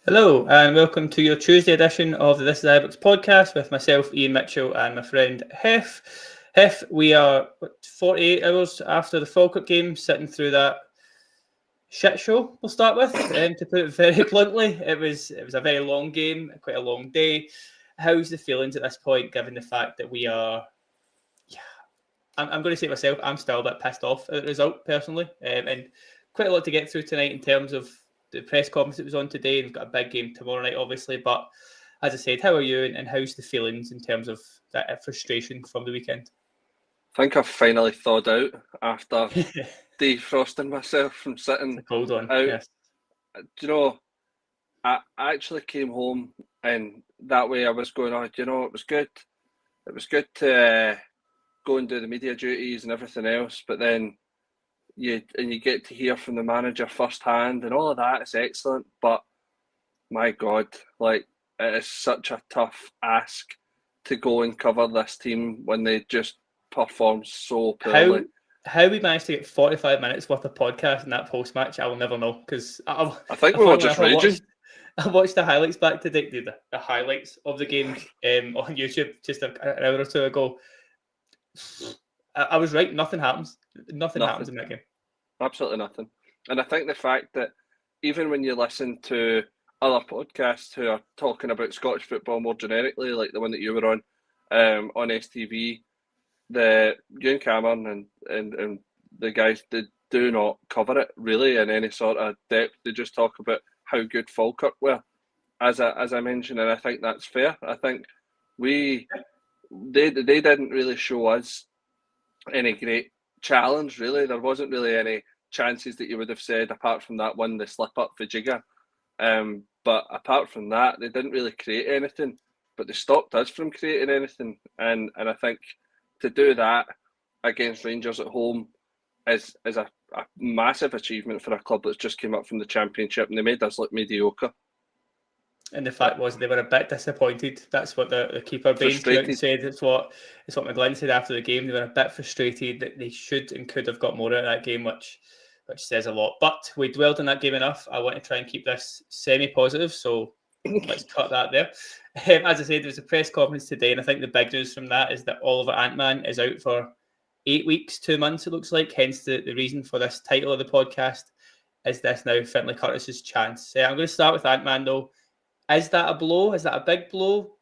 Hello and welcome to your Tuesday edition of the This Is Ibrox podcast with myself, Ian Mitchell, and my friend Hef. Hef, we are 48 hours after the Falkirk game, sitting through that shit show. We'll start with, to put it very bluntly. It was a very long game, quite a long day. How's the feelings at this point, given the fact that we are? I'm going to say it myself. I'm still a bit pissed off at the result personally, and quite a lot to get through tonight in terms of the press conference that was on today. We've got a big game tomorrow night, obviously. But as I said, how are you and how's the feelings in terms of that frustration from the weekend? I think I've finally thawed out after defrosting myself from sitting It's a cold one, out. yes. Do you know, I actually came home and that way I was going, it was good. It was good to go and do the media duties and everything else, but then you get to hear from the manager firsthand and all of that is excellent, but my God, like it is such a tough ask to go and cover this team when they just perform so poorly. How we managed to get 45 minutes worth of podcast in that post-match, I will never know, because I think we were just raging. I watched the highlights back today, the highlights of the game on YouTube just an hour or two ago. I was right, nothing happens. Nothing happens in that game. Absolutely nothing. And I think the fact that even when you listen to other podcasts who are talking about Scottish football more generically, like the one that you were on STV, the Ewan Cameron and the guys, they do not cover it really in any sort of depth. They just talk about how good Falkirk were, as I mentioned, and I think that's fair. I think they didn't really show us any great challenge, really. There wasn't really any chances that you would have said, apart from that one, the slip up for Jigga. But apart from that, they didn't really create anything, but they stopped us from creating anything. And I think to do that against Rangers at home is a massive achievement for a club that's just came up from the Championship, and they made us look mediocre. And the fact was they were a bit disappointed. That's what the keeper Baines came out and said. It's what McGlynn said after the game. They were a bit frustrated that they should and could have got more out of that game, which says a lot. But we dwelled on that game enough. I want to try and keep this semi-positive, so let's cut that there. As I said, there was a press conference today, and I think the big news from that is that Oliver Antman is out for 8 weeks, 2 months, it looks like. Hence the reason for this title of the podcast. Is this now Findlay Curtis's chance? I'm going to start with Antman, though. Is that a blow? Is that a big blow?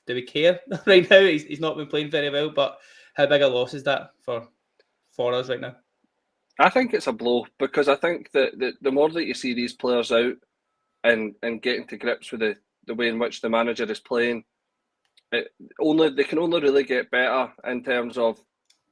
Do we care right now? He's not been playing very well, but how big a loss is that for us right now? I think it's a blow, because I think that the more that you see these players out and getting to grips with the way in which the manager is playing, they can only really get better in terms of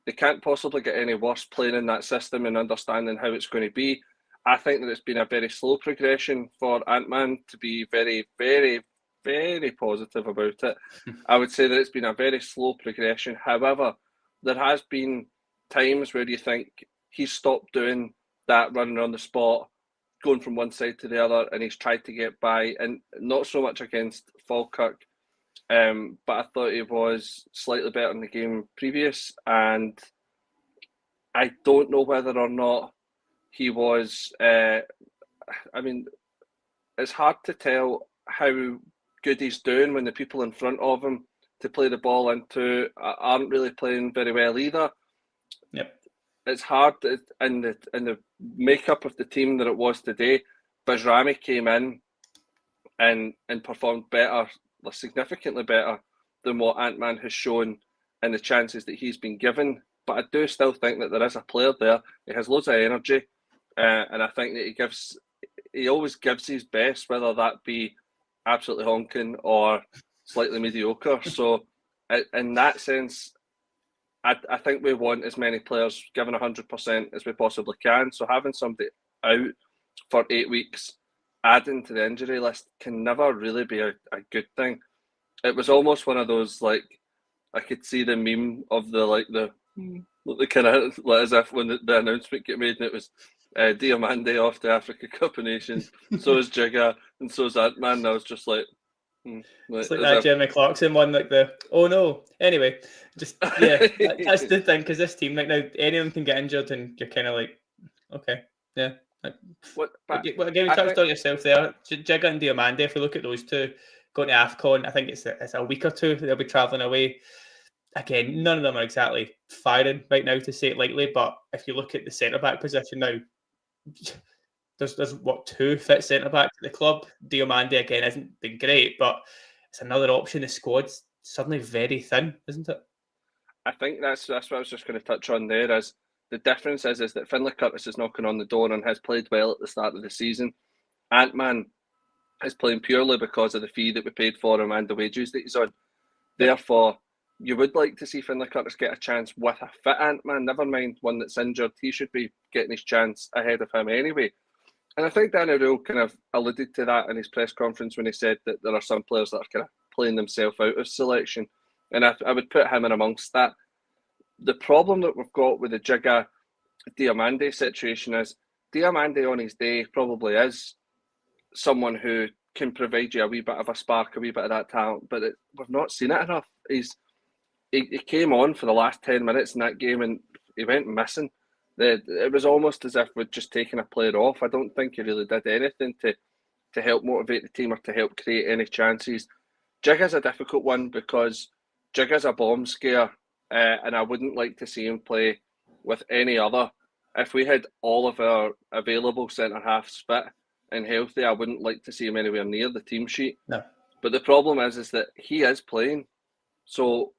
they can't possibly get any worse playing in that system and understanding how it's going to be. I think that it's been a very slow progression for Antman, to be very, very, very positive about it. I would say that it's been a very slow progression. However, there has been times where you think he's stopped doing that running on the spot, going from one side to the other, and he's tried to get by, and not so much against Falkirk, but I thought he was slightly better in the game previous, and I don't know whether or not he was, it's hard to tell how good he's doing when the people in front of him to play the ball into aren't really playing very well either. Yep. It's hard in the makeup of the team that it was today. Bajrami came in and performed better, significantly better than what Antman has shown in the chances that he's been given. But I do still think that there is a player there. He has loads of energy. And I think that he always gives his best, whether that be absolutely honking or slightly mediocre. So in that sense, I think we want as many players given 100% as we possibly can. So having somebody out for 8 weeks, adding to the injury list, can never really be a good thing. It was almost one of those, like, I could see the meme of the kind of, like, as if when the announcement get made and it was Diamande off the Africa Cup of Nations, so is Jigga, and so is Antman. And I was just like, it's like that Jeremy Clarkson one, like oh no. Anyway, just that's the thing, because this team right now, anyone can get injured, and you're kind of like, okay, yeah, Again, we touched on yourself there. Jigga and Diomande, if we look at those two going to AFCON, I think it's a week or two they'll be travelling away. Again, none of them are exactly firing right now, to say it lightly, but if you look at the centre-back position now, there's two fit centre-backs at the club. Diomande, again, hasn't been great, but it's another option. The squad's suddenly very thin, isn't it? I think that's what I was just going to touch on there. Is the difference is that Findlay Curtis is knocking on the door and has played well at the start of the season. Antman is playing purely because of the fee that we paid for him and the wages that he's on. Therefore, you would like to see Findlay Curtis get a chance with a fit Antman, never mind one that's injured. He should be getting his chance ahead of him anyway. And I think Danny Rule kind of alluded to that in his press conference when he said that there are some players that are kind of playing themselves out of selection. And I would put him in amongst that. The problem that we've got with the Jigga Diomande situation is Diomande on his day probably is someone who can provide you a wee bit of a spark, a wee bit of that talent, but we've not seen it enough. He came on for the last 10 minutes in that game and he went missing. It was almost as if we'd just taken a player off. I don't think he really did anything to help motivate the team or to help create any chances. Jigga's a difficult one because Jigga's a bomb scare, and I wouldn't like to see him play with any other. If we had all of our available centre-halves fit and healthy, I wouldn't like to see him anywhere near the team sheet. No. But the problem is that he is playing. So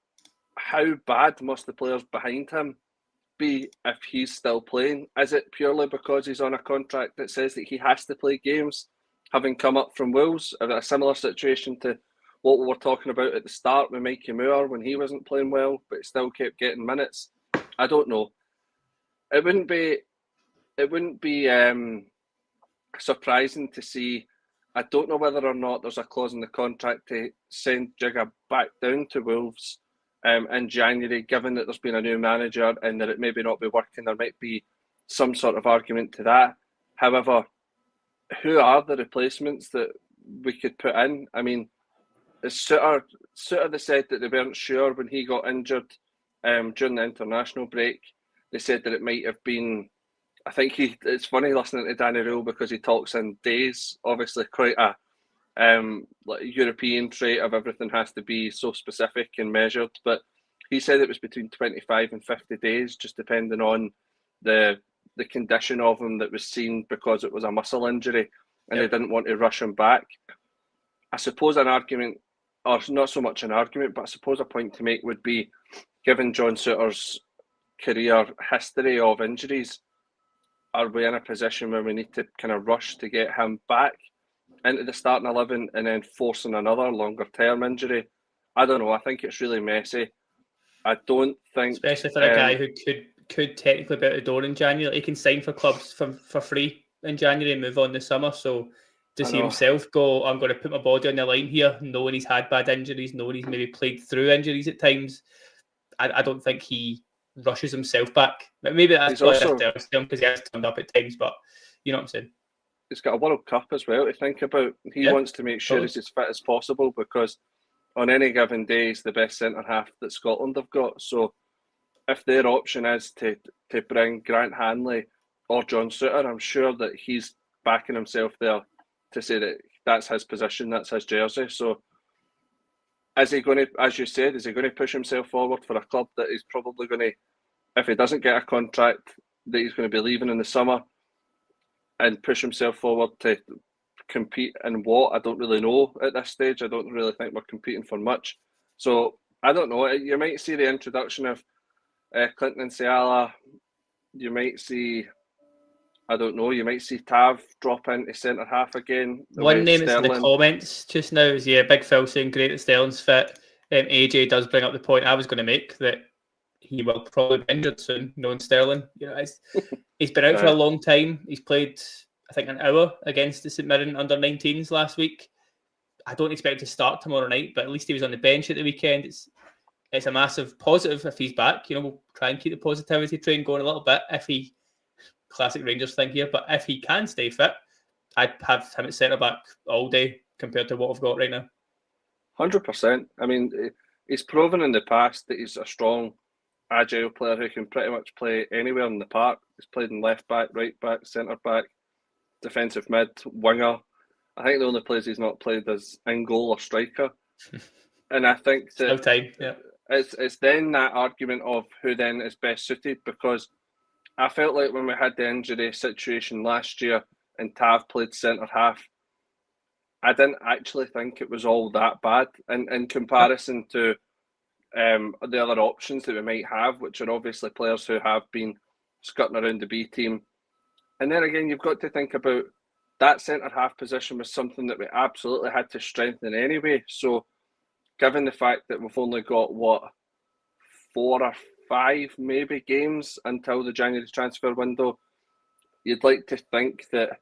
how bad must the players behind him be if he's still playing? Is it purely because he's on a contract that says that he has to play games, having come up from Wolves? A similar situation to what we were talking about at the start with Mikey Moore when he wasn't playing well, but still kept getting minutes. I don't know. It wouldn't be surprising to see. I don't know whether or not there's a clause in the contract to send Jigga back down to Wolves in January, given that there's been a new manager and that it maybe not be working. There might be some sort of argument to that. However, who are the replacements that we could put in? I mean, Suter they said that they weren't sure when he got injured during the international break. They said that it might have been, I think it's funny listening to Danny Rule because he talks in days, obviously quite a like European trait of everything has to be so specific and measured, but he said it was between 25 and 50 days, just depending on the condition of him that was seen because it was a muscle injury and they didn't want to rush him back. I suppose an argument, or not so much an argument, but I suppose a point to make would be, given John Suter's career history of injuries, are we in a position where we need to kind of rush to get him back into the starting 11 and then forcing another longer term injury? I don't know. I think it's really messy. I don't think, especially for a guy who could technically be out the door in January. He can sign for clubs for free in January and move on this summer. So does he himself go, I'm going to put my body on the line here, knowing he's had bad injuries, knowing he's maybe played through injuries at times? I don't think he rushes himself back. But maybe that's why because he has turned up at times, but you know what I'm saying. He's got a World Cup as well to think about. He wants to make sure he's as fit as possible because on any given day he's the best centre-half that Scotland have got. So if their option is to bring Grant Hanley or John Suter, I'm sure that he's backing himself there to say that that's his position, that's his jersey. So is he going to, as you said, is he going to push himself forward for a club that he's probably going to, if he doesn't get a contract, that he's going to be leaving in the summer, and push himself forward to compete in what? I don't really know at this stage. I don't really think we're competing for much. So I don't know. You might see the introduction of Clinton and Ciala. You might see, I don't know, you might see Tav drop into centre-half again. One name that's in the comments just now is, Big Phil saying great that Sterling's fit. AJ does bring up the point I was going to make, that he will probably be injured soon, knowing Sterling. You know, he's been out for a long time. He's played, I think, an hour against the St Mirren under-19s last week. I don't expect to start tomorrow night, but at least he was on the bench at the weekend. It's a massive positive if he's back. You know, we'll try and keep the positivity train going a little bit if he, classic Rangers thing here, but if he can stay fit, I'd have him at centre-back all day compared to what I've got right now. 100%. I mean, he's proven in the past that he's a strong, agile player who can pretty much play anywhere in the park. He's played in left back, right back, centre back. defensive mid, winger. I think the only place he's not played is in goal or striker. And I think that no time. Yeah. It's then that argument of who then is best suited, because I felt like when we had the injury situation last year and Tav played centre half, I didn't actually think it was all that bad in comparison to the other options that we might have, which are obviously players who have been skirting around the B team. And then again, you've got to think about that centre half position was something that we absolutely had to strengthen anyway. So given the fact that we've only got, 4 or 5 maybe games until the January transfer window, you'd like to think that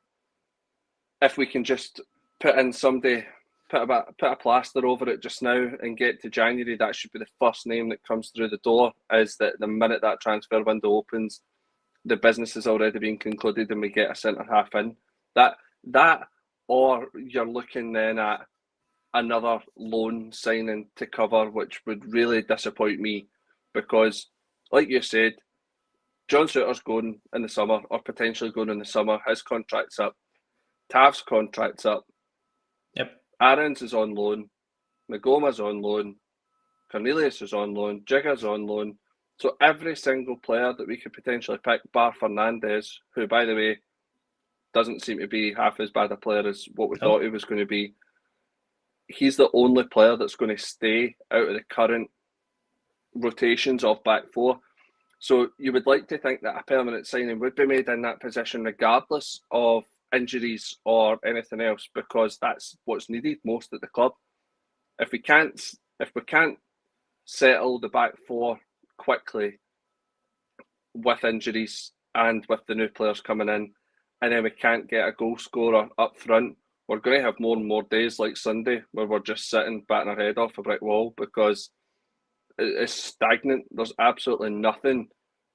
if we can just put in somebody, put a plaster over it just now and get to January, that should be the first name that comes through the door, is that the minute that transfer window opens, the business has already been concluded and we get a centre half in. That or you're looking then at another loan signing to cover, which would really disappoint me, because like you said, John Souttar's going in the summer, or potentially going in the summer. His contract's up. Tav's contract's up. Yep. Aaron's is on loan. Magoma's on loan. Cornelius is on loan. Jigger's on loan. So every single player that we could potentially pick, bar Fernandez, who, by the way, doesn't seem to be half as bad a player as what we thought he was going to be, he's the only player that's going to stay out of the current rotations of back four. So you would like to think that a permanent signing would be made in that position regardless of injuries or anything else, because that's what's needed most at the club. If we can't settle the back four quickly with injuries and with the new players coming in, and then we can't get a goal scorer up front, we're going to have more and more days like Sunday where we're just sitting batting our head off a brick wall, because it's stagnant. There's absolutely nothing.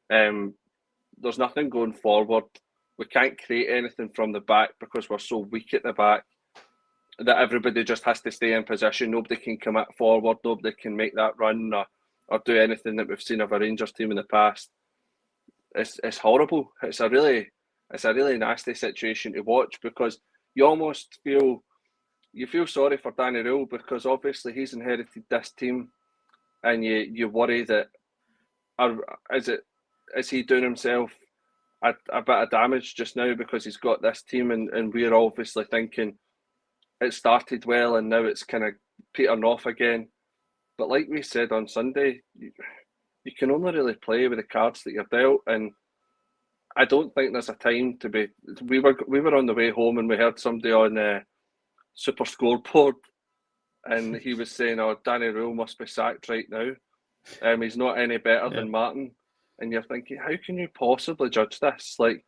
There's nothing going forward. We can't create anything from the back because we're so weak at the back that everybody just has to stay in position. Nobody can commit forward. Nobody can make that run or do anything that we've seen of a Rangers team in the past. It's horrible. It's a really nasty situation to watch, because you almost feel sorry for Danny Rule, because obviously he's inherited this team, and you worry that is he doing himself a bit of damage just now because he's got this team, and we're obviously thinking it started well and now it's kind of petering off again. But like we said on Sunday, you can only really play with the cards that you're dealt, and I don't think there's a time to be. We were on the way home and we heard somebody on the Super Scoreboard, and he was saying, "Oh, Danny Rule must be sacked right now. He's not any better than Martin." And you're thinking, how can you possibly judge this? Like,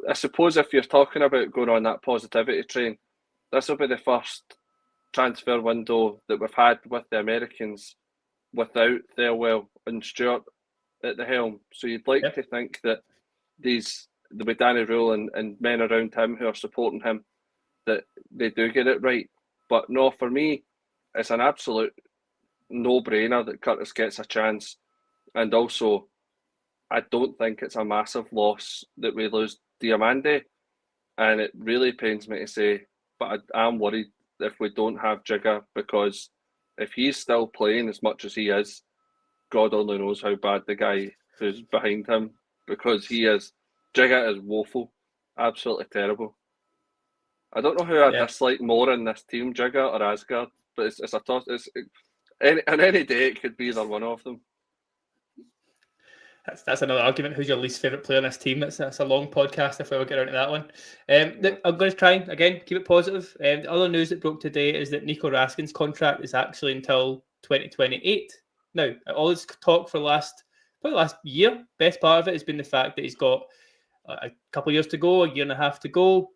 I suppose if you're talking about going on that positivity train, this will be the first transfer window that we've had with the Americans without Thirlwell and Stewart at the helm. So you'd like to think that with Danny Rule and men around him who are supporting him, that they do get it right. But no, for me, it's an absolute no-brainer that Curtis gets a chance. And also, I don't think it's a massive loss that we lose Diamande. And it really pains me to say, but I'm worried if we don't have Jigger, because if he's still playing as much as he is, God only knows how bad the guy who's behind him, because Jigger is woeful, absolutely terrible. I don't know who I dislike more in this team, Jigger or Asgard, but it's a toss. And any day it could be either one of them. That's another argument. Who's your least favourite player in this team? That's a long podcast if we ever get around to that one. I'm going to try and, again, keep it positive. The other news that broke today is that Nico Raskin's contract is actually until 2028. Now, all this talk for the last year, best part of it has been the fact that he's got a couple of years to go, a year and a half to go.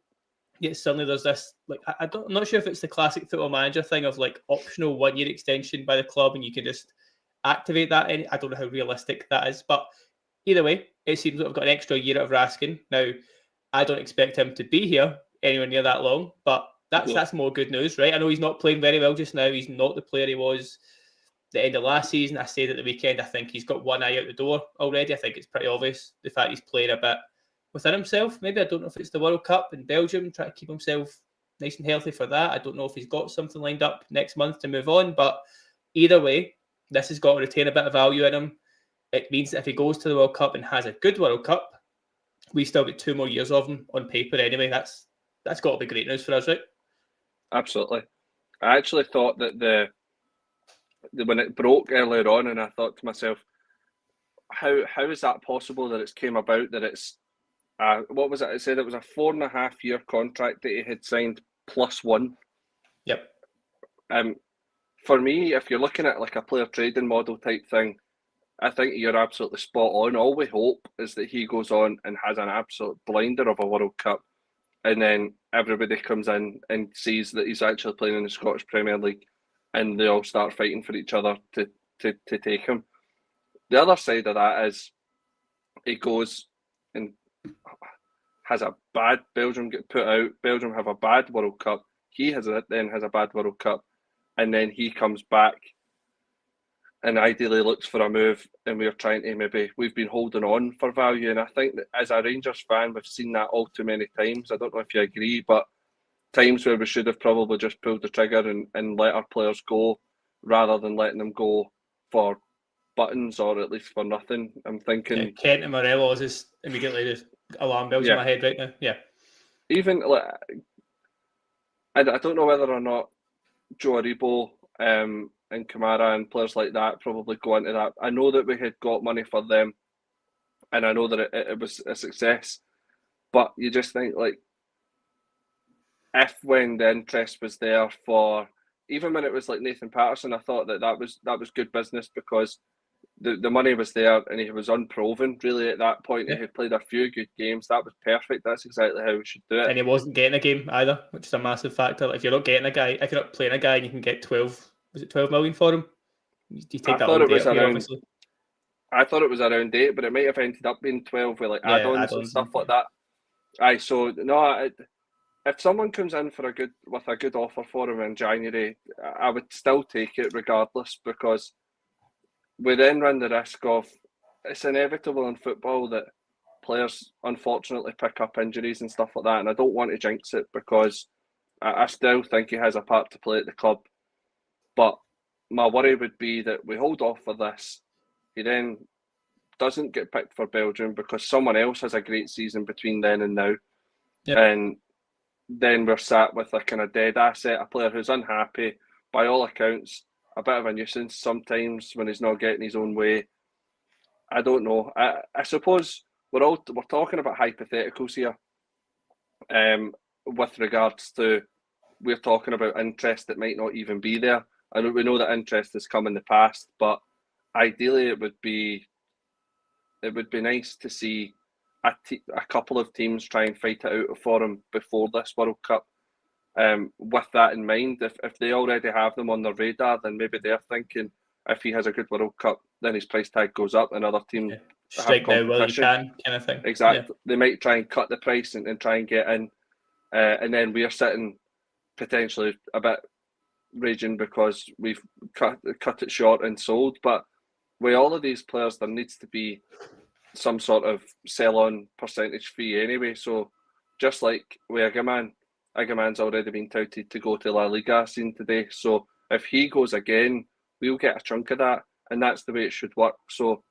Yet suddenly there's this, like, I'm not sure if it's the classic Football Manager thing of like optional 1-year extension by the club and you can just activate that. I don't know how realistic that is, but either way, it seems like we've got an extra year out of Raskin. Now, I don't expect him to be here anywhere near that long, but that's more good news, right? I know he's not playing very well just now. He's not the player he was the end of last season. I said at the weekend, I think he's got one eye out the door already. I think it's pretty obvious the fact he's playing a bit within himself. Maybe, I don't know if it's the World Cup in Belgium, try to keep himself nice and healthy for that. I don't know if he's got something lined up next month to move on, but either way, this has got to retain a bit of value in him. It means that if he goes to the World Cup and has a good World Cup, we still get 2 more years of him on paper anyway. That's got to be great news for us, right? Absolutely. I actually thought that when it broke earlier on, and I thought to myself, how is that possible that it's came about that it's what was it? It said it was a 4.5-year contract that he had signed +1. Yep. For me, if you're looking at like a player trading model type thing, I think you're absolutely spot on. All we hope is that he goes on and has an absolute blinder of a World Cup, and then everybody comes in and sees that he's actually playing in the Scottish Premier League, and they all start fighting for each other to take him. The other side of that is he goes and has a bad Belgium get put out. Belgium have a bad World Cup. He then has a bad World Cup, and then he comes back and ideally looks for a move, and we've been holding on for value. And I think that as a Rangers fan, we've seen that all too many times. I don't know if you agree, but times where we should have probably just pulled the trigger and let our players go rather than letting them go for buttons or at least for nothing. I'm thinking Kent and Morelos is immediately just alarm bells in my head right now. Yeah. Even I don't know whether or not Joe Aribo and Kamara and players like that probably go into that. I know that we had got money for them, and I know that it was a success, but you just think like, if when the interest was there for, even when it was like Nathan Patterson, I thought that was good business because the money was there and he was unproven really at that point. Yeah. He had played a few good games. That was perfect. That's exactly how we should do it. And he wasn't getting a game either, which is a massive factor. Like, if you're not getting a guy, if you're not playing a guy and you can get 12 million for him, you take that all day up here, obviously. I thought it was around 8, but it might have ended up being 12 with like add-ons and stuff like that. So no, if someone comes in with a good offer for him in January, I would still take it regardless, because we then run the risk of, it's inevitable in football that players unfortunately pick up injuries and stuff like that, and I don't want to jinx it because I still think he has a part to play at the club. But my worry would be that we hold off for this, he then doesn't get picked for Belgium because someone else has a great season between then and now. Yep. And then we're sat with a kind of dead asset, a player who's unhappy, by all accounts, a bit of a nuisance sometimes when he's not getting his own way. I don't know. I suppose we're talking about hypotheticals here. With regards to, we're talking about interest that might not even be there. We know that interest has come in the past, but ideally it would be nice to see a couple of teams try and fight it out for him before this World Cup. With that in mind, if they already have them on their radar, then maybe they're thinking if he has a good World Cup, then his price tag goes up and other teams strike now while you can, kind of thing. Exactly. Yeah. They might try and cut the price and try and get in, and then we're sitting potentially a bit raging because we've cut it short and sold. But with all of these players, there needs to be some sort of sell-on percentage fee anyway. So just like with Agaman's already been touted to go to La Liga seen today. So if he goes again, we'll get a chunk of that, and that's the way it should work. So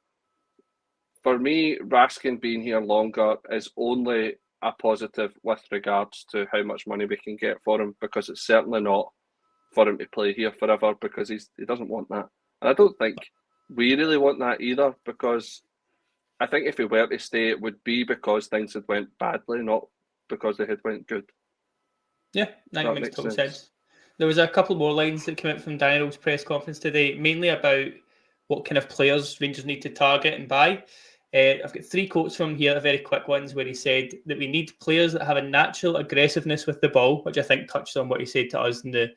for me, Raskin being here longer is only a positive with regards to how much money we can get for him, because it's certainly not for him to play here forever, because he doesn't want that. And I don't think we really want that either, because I think if he were to stay, it would be because things had went badly, not because they had went good. Yeah, that makes total sense. There was a couple more lines that came out from Daniel's press conference today, mainly about what kind of players Rangers need to target and buy. I've got 3 quotes from here, very quick ones, where he said that we need players that have a natural aggressiveness with the ball, which I think touched on what he said to us in the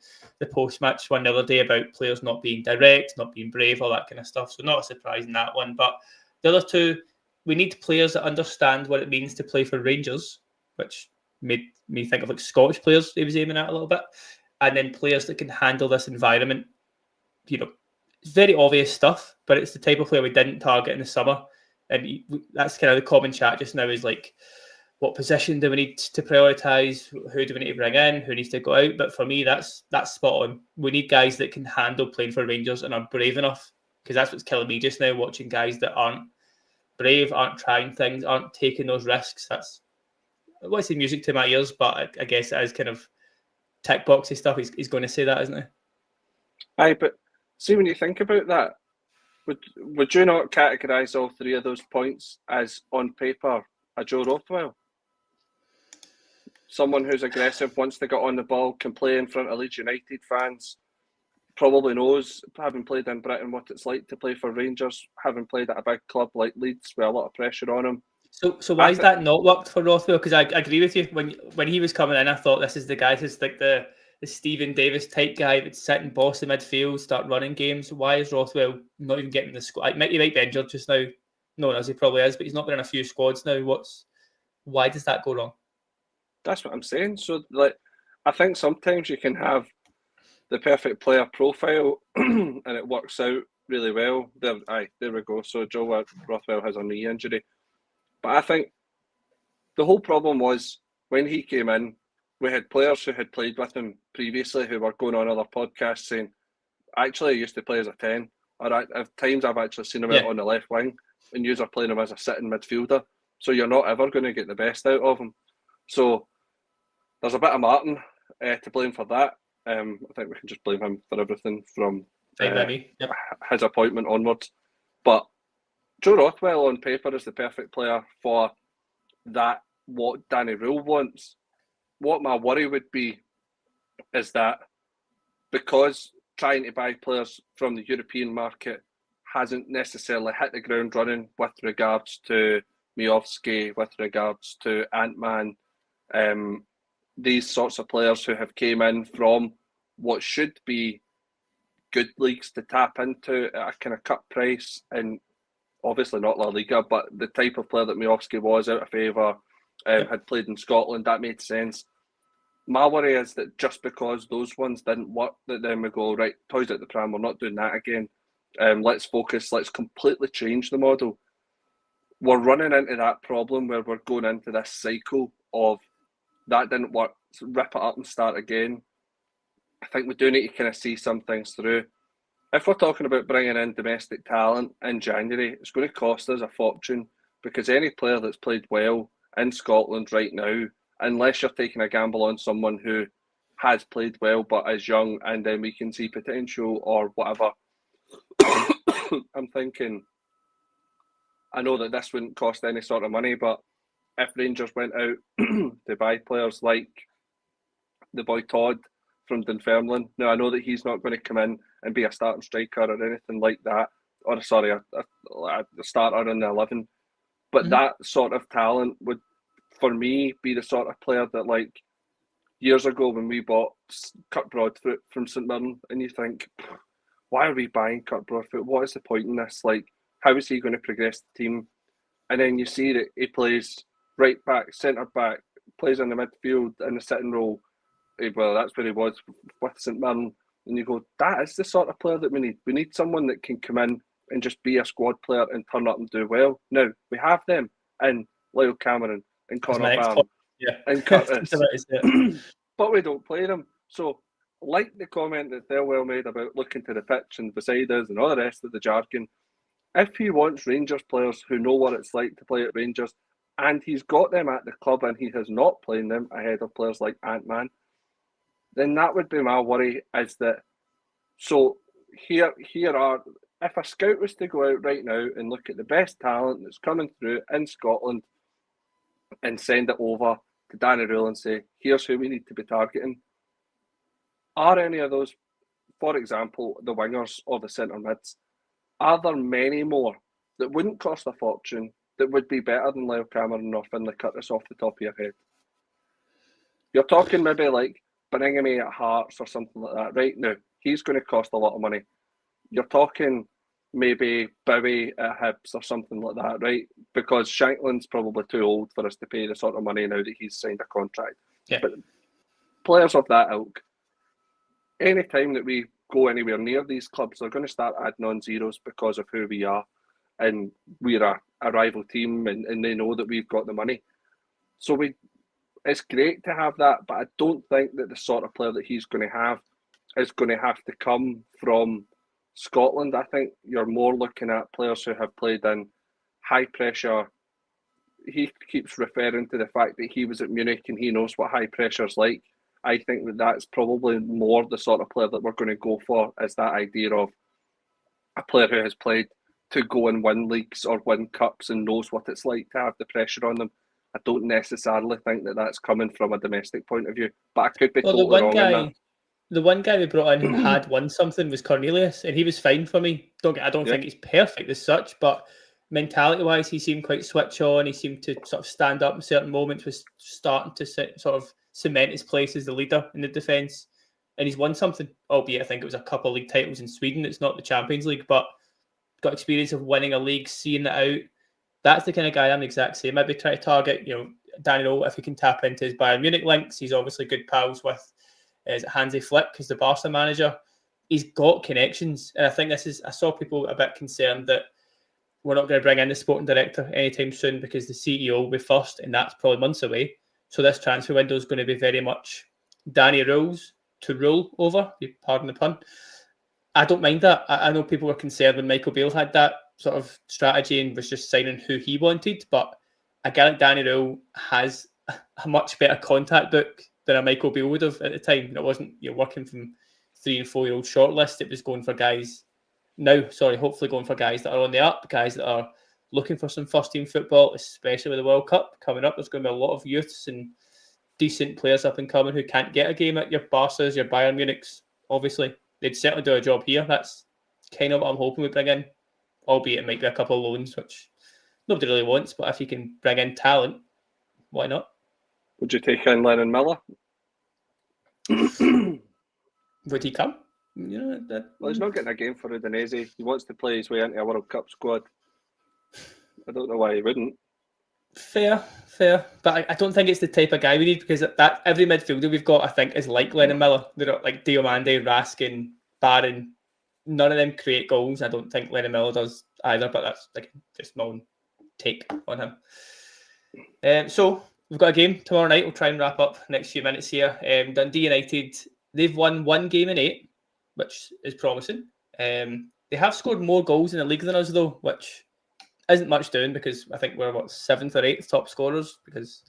post-match one the other day about players not being direct, not being brave, all that kind of stuff. So not a surprise in that one. But the other 2, we need players that understand what it means to play for Rangers, which made me think of like Scottish players he was aiming at a little bit, and then players that can handle this environment. You know, it's very obvious stuff, but it's the type of player we didn't target in the summer. And that's kind of the common chat just now, is like what position do we need to prioritise? Who do we need to bring in? Who needs to go out? But for me, that's spot on. We need guys that can handle playing for Rangers and are brave enough, because that's what's killing me just now, watching guys that aren't brave, aren't trying things, aren't taking those risks. That's, I want to say music to my ears, but I guess it is kind of tick boxy stuff. He's going to say that, isn't he? Aye, but see, when you think about that, would you not categorise all three of those points as, on paper, a Joe Rothwell? Someone who's aggressive, wants to get on the ball, can play in front of Leeds United fans, probably knows, having played in Britain, what it's like to play for Rangers, having played at a big club like Leeds with a lot of pressure on him. So why has that not worked for Rothwell? Because I agree with you. When he was coming in, I thought this is the guy who's like the Stephen Davis type guy that's sitting boss in midfield, start running games. Why is Rothwell not even getting the squad? He might be injured just now. No one knows, he probably is, but he's not been in a few squads now. Why does that go wrong? That's what I'm saying. So, like, I think sometimes you can have the perfect player profile and it works out really well. There we go. So Joe Rothwell has a knee injury. But I think the whole problem was when he came in, we had players who had played with him previously who were going on other podcasts saying, actually, I used to play as a 10. Or at times I've actually seen him out on the left wing and you are playing him as a sitting midfielder. So you're not ever going to get the best out of him. So there's a bit of Martin to blame for that. I think we can just blame him for everything from his appointment onwards. But Joe Rothwell on paper is the perfect player for that, what Danny Rule wants. What my worry would be is that because trying to buy players from the European market hasn't necessarily hit the ground running with regards to Miovski, with regards to Antman, these sorts of players who have came in from what should be good leagues to tap into at a kind of cut price, and obviously not La Liga, but the type of player that Miovski was, out of favour, had played in Scotland, that made sense. My worry is that just because those ones didn't work, that then we go, right, toys at the pram, we're not doing that again. Let's focus, let's completely change the model. We're running into that problem where we're going into this cycle of that didn't work, so rip it up and start again. I think we do need to kind of see some things through. If we're talking about bringing in domestic talent in January, it's going to cost us a fortune, because any player that's played well in Scotland right now, unless you're taking a gamble on someone who has played well but is young and then we can see potential or whatever, I'm thinking, I know that this wouldn't cost any sort of money, but if Rangers went out to buy players like the boy Todd from Dunfermline, now I know that he's not going to come in and be a starting striker or anything like that, or sorry, a starter in the 11, but that sort of talent would, for me, be the sort of player that, like, years ago when we bought Kurt Broadfoot from St Mirren, and you think, why are we buying Kurt Broadfoot? What is the point in this? Like, how is he going to progress the team? And then you see that he plays right back, centre back, plays in the midfield in the sitting role. Well, that's where he was with St Mirren. And you go, that is the sort of player that we need. We need someone that can come in and just be a squad player and turn up and do well. Now, we have them in Lyle Cameron and Connor Barron and Curtis. But we don't play them. So, like the comment that Thelwell made about looking to the pitch and beside us and all the rest of the jargon, if he wants Rangers players who know what it's like to play at Rangers, and he's got them at the club and he has not playing them ahead of players like Antman, then that would be my worry, is that, so here are, if a scout was to go out right now and look at the best talent that's coming through in Scotland and send it over to Danny Rule and say, here's who we need to be targeting, are any of those, for example, the wingers or the centre mids, are there many more that wouldn't cost a fortune that would be better than Lyle Cameron or Findlay Curtis off the top of your head? You're talking maybe like Beningame at Hearts or something like that, right? Now, he's going to cost a lot of money. You're talking maybe Bowie at Hibs or something like that, right? Because Shankland's probably too old for us to pay the sort of money now that he's signed a contract. Yeah. But players of that ilk, any time that we go anywhere near these clubs, they're going to start adding on zeros because of who we are. And we're a rival team and they know that we've got the money. So it's great to have that, but I don't think that the sort of player that he's going to have is going to have to come from Scotland. I think you're more looking at players who have played in high pressure. He keeps referring to the fact that he was at Munich and he knows what high pressure is like. I think that that's probably more the sort of player that we're going to go for, is that idea of a player who has played to go and win leagues or win cups and knows what it's like to have the pressure on them. I don't necessarily think that that's coming from a domestic point of view, but I could be totally wrong in that. The one guy we brought in who had won something was Cornelius, and he was fine for me. I don't think he's perfect as such, but mentality-wise, he seemed quite switch on. He seemed to sort of stand up in certain moments, was starting to sort of cement his place as the leader in the defence. And he's won something, albeit I think it was a couple of league titles in Sweden. It's not the Champions League, but got experience of winning a league, seeing it out. That's the kind of guy I'm the exact same. Maybe try to target, Daniel, if he can tap into his Bayern Munich links. He's obviously good pals with Hansi Flick as the Barca manager. He's got connections. And I think I saw people a bit concerned that we're not going to bring in the sporting director anytime soon because the CEO will be first, and that's probably months away. So this transfer window is going to be very much Danny rules to rule over, pardon the pun. I don't mind that. I know people were concerned when Michael Beale had that sort of strategy and was just signing who he wanted, but a guy like Danny Rule has a much better contact book than a Michael Beale would have at the time. It wasn't working from 3 and 4 year old shortlist. It was going for guys hopefully going for guys that are on the up, guys that are looking for some first team football, especially with the World Cup coming up. There's going to be a lot of youths and decent players up and coming who can't get a game at your Barca's, your Bayern Munich's. Obviously, they'd certainly do a job here. That's kind of what I'm hoping we bring in, albeit it might be a couple of loans, which nobody really wants. But if you can bring in talent, why not? Would you take in Lennon Miller? Would he come? Well, he's not getting a game for Udinese. He wants to play his way into a World Cup squad. I don't know why he wouldn't. Fair. But I don't think it's the type of guy we need, because that every midfielder we've got, I think, is like Lennon Miller. They're not like Diomande, Raskin, Barron. None of them create goals. I don't think Lennon Miller does either, but that's like just my own take on him. So we've got a game tomorrow night. We'll try and wrap up next few minutes here. Dundee United, they've won 1 game in 8, which is promising. They have scored more goals in the league than us, though, which isn't much doing, because I think we're 7th or 8th top scorers because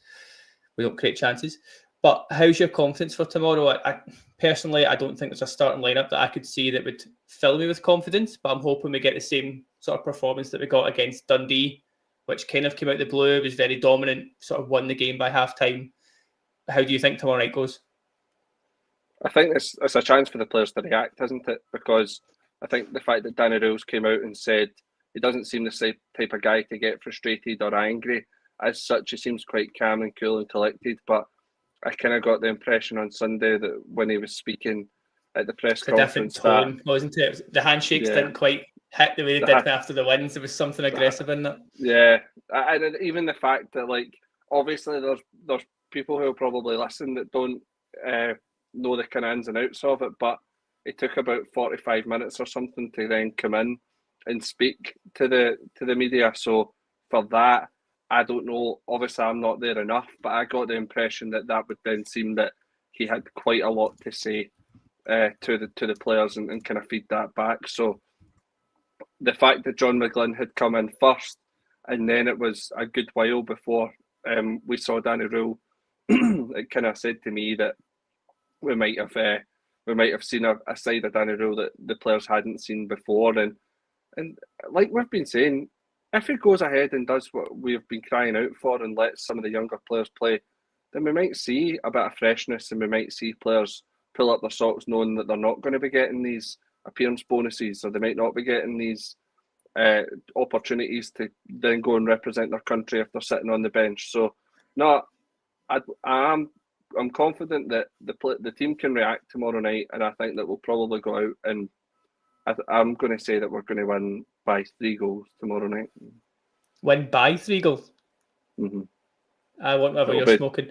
we don't create chances. But how's your confidence for tomorrow? I personally, I don't think there's a starting lineup that I could see that would fill me with confidence, but I'm hoping we get the same sort of performance that we got against Dundee, which kind of came out the blue, was very dominant, sort of won the game by half-time. How do you think tomorrow night goes? I think it's a chance for the players to react, isn't it? Because I think the fact that Danny Rules came out and said he doesn't seem the same type of guy to get frustrated or angry. As such, he seems quite calm and cool and collected. But I kind of got the impression on Sunday that when he was speaking at the press conference, a different tone, wasn't it? The handshakes didn't quite hit the way they did after the wins. There was something aggressive in that. Yeah, and even the fact that, like, obviously there's people who will probably listen that don't know the kind of ins and outs of it, but it took about 45 minutes or something to then come in and speak to the media. So for that, I don't know. Obviously, I'm not there enough, but I got the impression that would then seem that he had quite a lot to say to the players and kind of feed that back. So the fact that John McGlynn had come in first, and then it was a good while before we saw Danny Rule, it kind of said to me that we might have seen a side of Danny Rule that the players hadn't seen before. And like we've been saying, if he goes ahead and does what we've been crying out for and lets some of the younger players play, then we might see a bit of freshness, and we might see players pull up their socks knowing that they're not going to be getting these appearance bonuses, or they might not be getting these opportunities to then go and represent their country if they're sitting on the bench. So, no, I'm confident that the team can react tomorrow night, and I think that we'll probably go out and I'm going to say that we're going to win by 3 goals tomorrow night. Win by 3 goals? Mm-hmm. I want whatever you're smoking.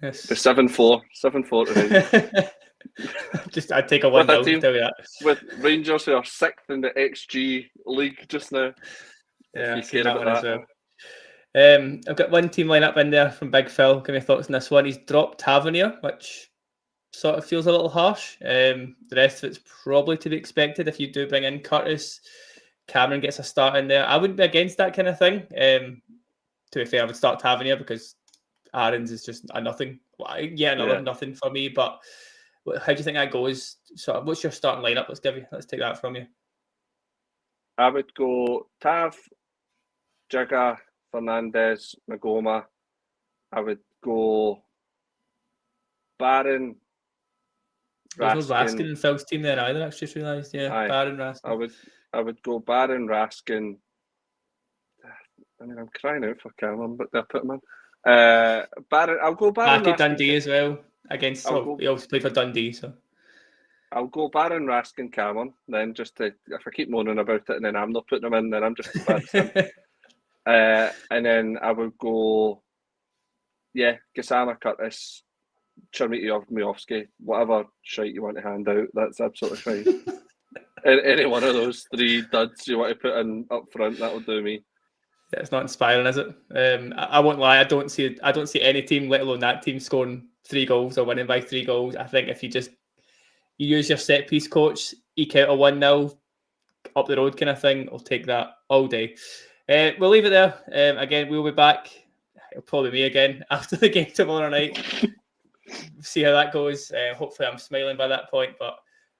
Yes. The 7-4 tonight. I'd take a 1-0, tell you that. With Rangers, who are 6th in the XG league just now. Yeah, I've seen that one as well. I've got one team lineup in there from Big Phil. Give me your thoughts on this one. He's dropped Tavernier, which sort of feels a little harsh. The rest of it's probably to be expected if you do bring in Curtis. Cameron gets a start in there. I wouldn't be against that kind of thing. To be fair, I would start Tavernier because Aaron's is just a nothing. Another nothing for me. But how do you think that goes? Sort of, what's your starting lineup? Let's take that from you. I would go Tav, Jigga, Fernandez, Magoma. I would go Barron, Raskin. There's no Raskin in Phil's team there either. I just realised. Yeah, aye. Barron, Raskin. I would go Barron, Raskin. I mean, I'm crying out for Cameron, but they'll put him in. Barron. I'll go Barron. Back at Dundee as well. He also played for Dundee, so. I'll go Barron, Raskin, Cameron. Then if I keep moaning about it and then I'm not putting them in, then I'm just bad. And then I would go, Gassama, Curtis, Chermiti, whatever shite you want to hand out. That's absolutely fine. Any one of those three duds you want to put in up front, that'll do me. Yeah, it's not inspiring, is it? I won't lie. I don't see any team, let alone that team, scoring 3 goals or winning by 3 goals. I think if you use your set piece coach, eke out a 1-0 up the road kind of thing, I'll take that all day. We'll leave it there. Again, we'll be back. It'll probably be me again after the game tomorrow night. See how that goes. Hopefully I'm smiling by that point, but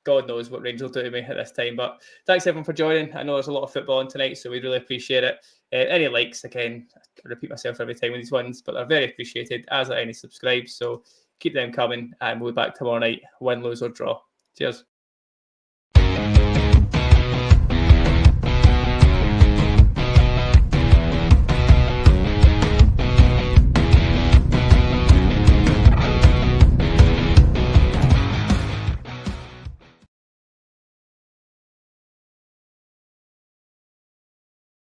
God knows what Rangers will do to me at this time. But thanks everyone for joining. I know there's a lot of football on tonight, so we really appreciate it. Any likes, again, I repeat myself every time with these ones, but they're very appreciated, as are any subscribes. So keep them coming, and we'll be back tomorrow night, win, lose or draw. Cheers.